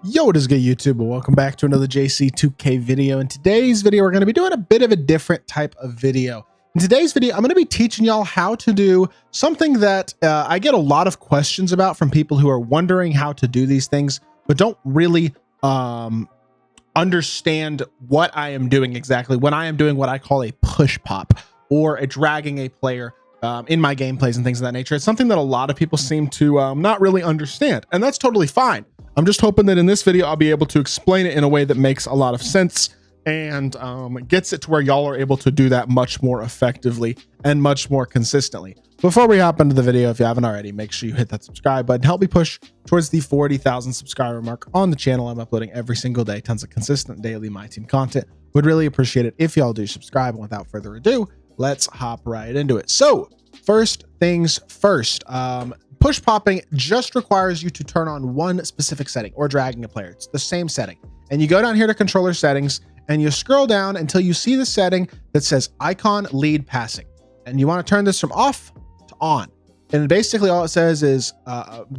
Yo, what is good, YouTube? Welcome back to another JC2K video. In today's video, we're going to be doing a bit of a different type of video. In today's video, I'm going to be teaching y'all how to do something that I get a lot of questions about from people who are wondering how to do these things, but don't really understand what I am doing exactly when I am doing what I call a push pop or a dragging a player in my gameplays and things of that nature. It's something that a lot of people seem to not really understand, and that's totally fine. I'm just hoping that in this video, I'll be able to explain it in a way that makes a lot of sense and gets it to where y'all are able to do that much more effectively and much more consistently. Before we hop into the video, if you haven't already, make sure you hit that subscribe button. Help me push towards the 40,000 subscriber mark on the channel. I'm uploading every single day, tons of consistent daily MyTEAM content. Would really appreciate it if y'all do subscribe. And without further ado, let's hop right into it. So first things first, push popping just requires you to turn on one specific setting, or dragging a player. It's the same setting. And you go down here to controller settings and you scroll down until you see the setting that says icon lead passing. And you want to turn this from off to on. And basically all it says is,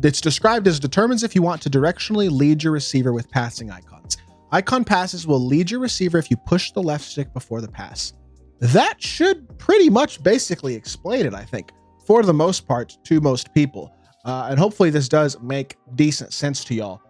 it's described as determines if you want to directionally lead your receiver with passing icons. Icon passes will lead your receiver if you push the left stick before the pass. That should pretty much basically explain it, I think, for the most part, to most people. And hopefully this does make decent sense to y'all.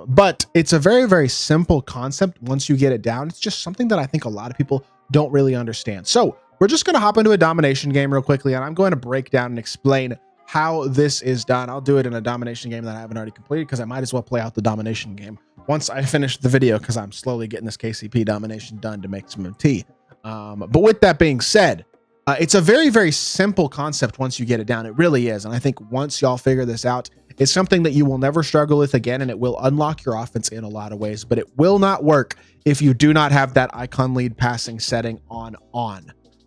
But it's a very, very simple concept once you get it down. It's just something that I think a lot of people don't really understand. So we're just going to hop into a domination game real quickly, and I'm going to break down and explain how this is done. I'll do it in a domination game that I haven't already completed, because I might as well play out the domination game once I finish the video, because I'm slowly getting this KCP domination done to make some tea. But with that being said, it's a very, very simple concept once you get it down. It really is. And I think once y'all figure this out, it's something that you will never struggle with again, and it will unlock your offense in a lot of ways, but it will not work if you do not have that icon lead passing setting on.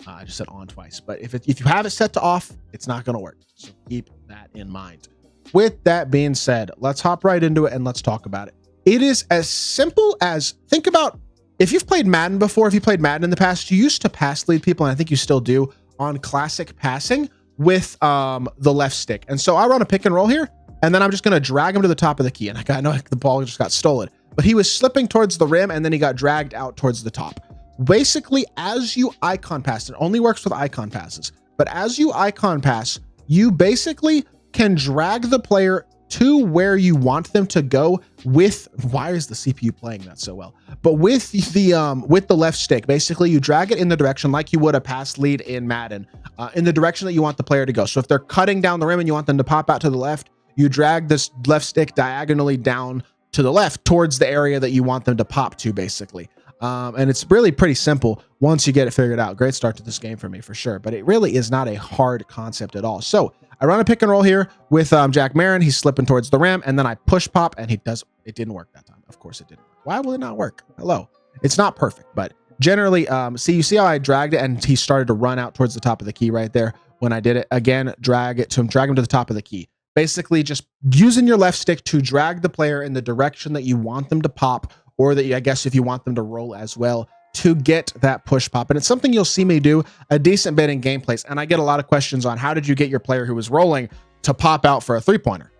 I just said on twice, but if you have it set to off, it's not going to work. So keep that in mind. With that being said, let's hop right into it and let's talk about it. It is as simple as, think about, if you've played Madden before, if you played Madden in the past, you used to pass lead people, and I think you still do, on classic passing with the left stick. And so I run a pick and roll here, and then I'm just going to drag him to the top of the key. And I know the ball just got stolen, but he was slipping towards the rim, and then he got dragged out towards the top. Basically, as you icon pass, it only works with icon passes, but as you icon pass, you basically can drag the player to where you want them to go with, why is the CPU playing that so well? But with the left stick, basically you drag it in the direction like you would a pass lead in Madden, in the direction that you want the player to go. So if they're cutting down the rim and you want them to pop out to the left, you drag this left stick diagonally down to the left towards the area that you want them to pop to, basically. And it's really pretty simple once you get it figured out. Great start to this game for me, for sure, but it really is not a hard concept at all. So I run a pick and roll here with Jack Marin. He's slipping towards the rim, and then I push pop, and it didn't work that time. Of course it didn't. Why will it not work? Hello. It's not perfect, but generally, you see how I dragged it and he started to run out towards the top of the key right there. When I did it again, drag him to the top of the key. Basically just using your left stick to drag the player in the direction that you want them to pop, or that I guess if you want them to roll as well, to get that push pop. And it's something you'll see me do a decent bit in gameplays. And I get a lot of questions on, how did you get your player who was rolling to pop out for a three-pointer?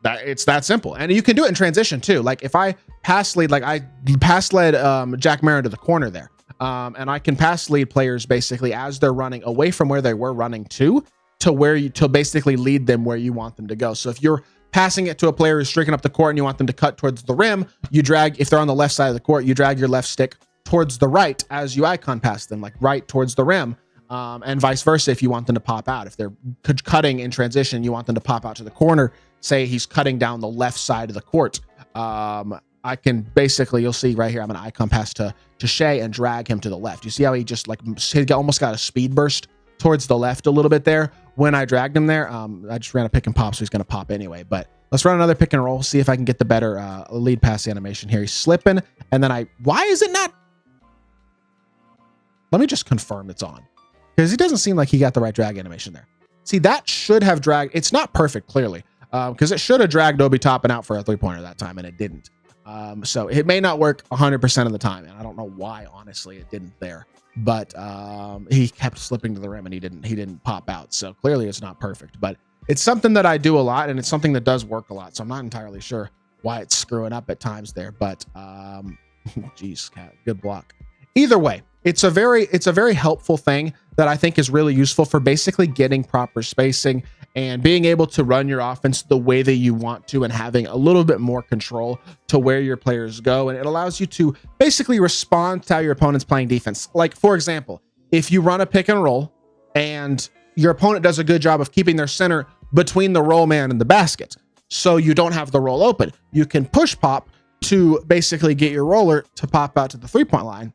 It's that simple. And you can do it in transition too. Like if I pass lead, like I pass led Jack Marin to the corner there. And I can pass lead players basically as they're running away from where they were running to basically lead them where you want them to go. So if you're passing it to a player who's streaking up the court and you want them to cut towards the rim, you drag, if they're on the left side of the court, you drag your left stick towards the right as you icon pass them, like right towards the rim, and vice versa if you want them to pop out. If they're cutting in transition, you want them to pop out to the corner, say he's cutting down the left side of the court. I can basically, you'll see right here, I'm an icon pass to Shea and drag him to the left. You see how he just like, he almost got a speed burst towards the left a little bit there when I dragged him there. I just ran a pick and pop, so he's going to pop anyway. But let's run another pick and roll, see if I can get the better lead pass animation here. He's slipping, and then why is it not? Let me just confirm it's on, because it doesn't seem like he got the right drag animation there. See, that should have dragged. It's not perfect, clearly, because it should have dragged Obi Toppin out for a three-pointer that time, and it didn't. So it may not work 100% of the time, and I don't know why, honestly, it didn't there. But he kept slipping to the rim, and he didn't pop out. So clearly it's not perfect, but it's something that I do a lot, and it's something that does work a lot. So I'm not entirely sure why it's screwing up at times there. But geez, cat, good block. Either way, it's a very helpful thing that I think is really useful for basically getting proper spacing and being able to run your offense the way that you want to, and having a little bit more control to where your players go. And it allows you to basically respond to how your opponent's playing defense. Like, for example, if you run a pick and roll and your opponent does a good job of keeping their center between the roll man and the basket, so you don't have the roll open, you can push pop to basically get your roller to pop out to the 3-point line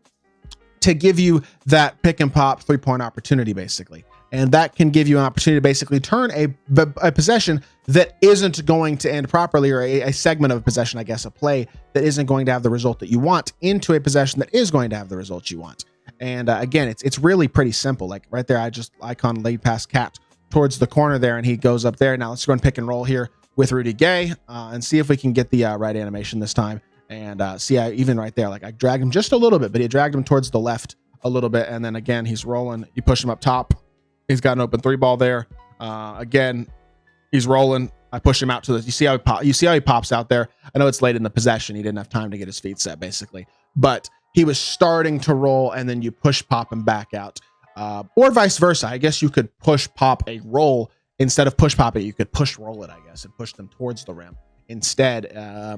to give you that pick and pop 3-point opportunity, basically. And that can give you an opportunity to basically turn a possession that isn't going to end properly, or a segment of a possession, I guess, a play that isn't going to have the result that you want, into a possession that is going to have the results you want. And again, it's really pretty simple. Like right there, I just icon laid past Cat towards the corner there, and he goes up there. Now let's go and pick and roll here with Rudy Gay and see if we can get the right animation this time. And see, even right there, like I dragged him just a little bit, but he dragged him towards the left a little bit. And then again, he's rolling. You push him up top. He's got an open 3 ball there. Again, he's rolling. I push him out to the, you see how he pops out there. I know it's late in the possession. He didn't have time to get his feet set, basically, but he was starting to roll, and then you push pop him back out, or vice versa. I guess you could push pop a roll instead of push pop it. You could push roll it, I guess, and push them towards the rim instead,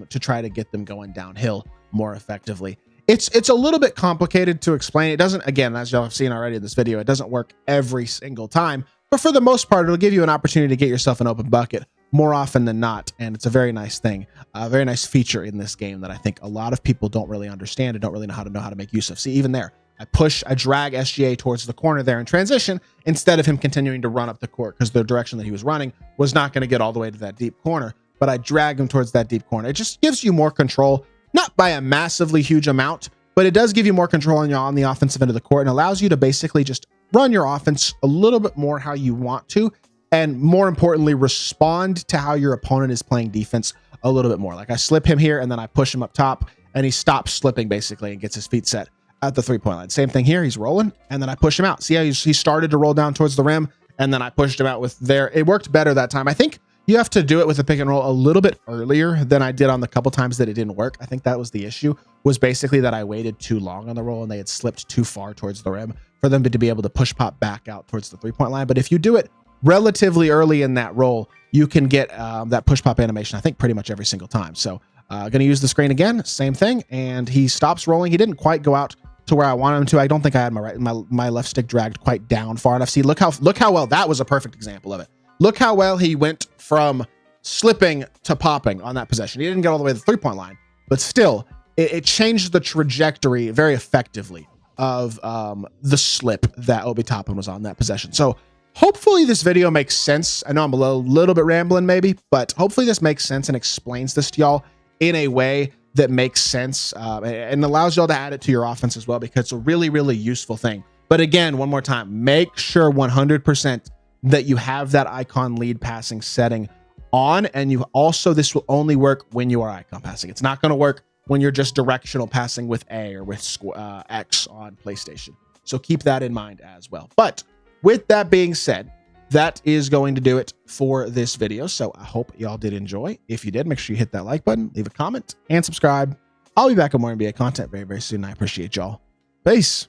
to try to get them going downhill more effectively. It's a little bit complicated to explain. It doesn't, again, as y'all have seen already in this video, it doesn't work every single time, but for the most part, it'll give you an opportunity to get yourself an open bucket more often than not. And it's a very nice thing, a very nice feature in this game that I think a lot of people don't really understand and don't really know how to make use of. See, even there, I drag SGA towards the corner there in transition instead of him continuing to run up the court, because the direction that he was running was not going to get all the way to that deep corner, but I drag him towards that deep corner. It just gives you more control, not by a massively huge amount, but it does give you more control on the offensive end of the court, and allows you to basically just run your offense a little bit more how you want to, and more importantly, respond to how your opponent is playing defense a little bit more. Like I slip him here, and then I push him up top, and he stops slipping basically and gets his feet set at the 3-point line. Same thing here. He's rolling, and then I push him out. See how he started to roll down towards the rim, and then I pushed him out with there. It worked better that time. I think you have to do it with a pick and roll a little bit earlier than I did on the couple times that it didn't work. I think that was the issue, was basically that I waited too long on the roll and they had slipped too far towards the rim for them to be able to push pop back out towards the 3-point line. But if you do it relatively early in that roll, you can get that push pop animation, I think, pretty much every single time. So going to use the screen again, same thing. And he stops rolling. He didn't quite go out to where I wanted him to. I don't think I had my left stick dragged quite down far enough. See, look how well, that was a perfect example of it. Look how well he went from slipping to popping on that possession. He didn't get all the way to the 3-point line, but still, it changed the trajectory very effectively of the slip that Obi Toppin was on that possession. So hopefully this video makes sense. I know I'm a little bit rambling maybe, but hopefully this makes sense and explains this to y'all in a way that makes sense, and allows y'all to add it to your offense as well, because it's a really, really useful thing. But again, one more time, make sure 100% that you have that icon lead passing setting on, and you also, this will only work when you are icon passing. It's not going to work when you're just directional passing with A or with X on PlayStation. So keep that in mind as well. But with that being said, that is going to do it for this video. So I hope y'all did enjoy. If you did, make sure you hit that like button, leave a comment, and subscribe. I'll be back with more NBA content very, very soon. I appreciate y'all. Peace.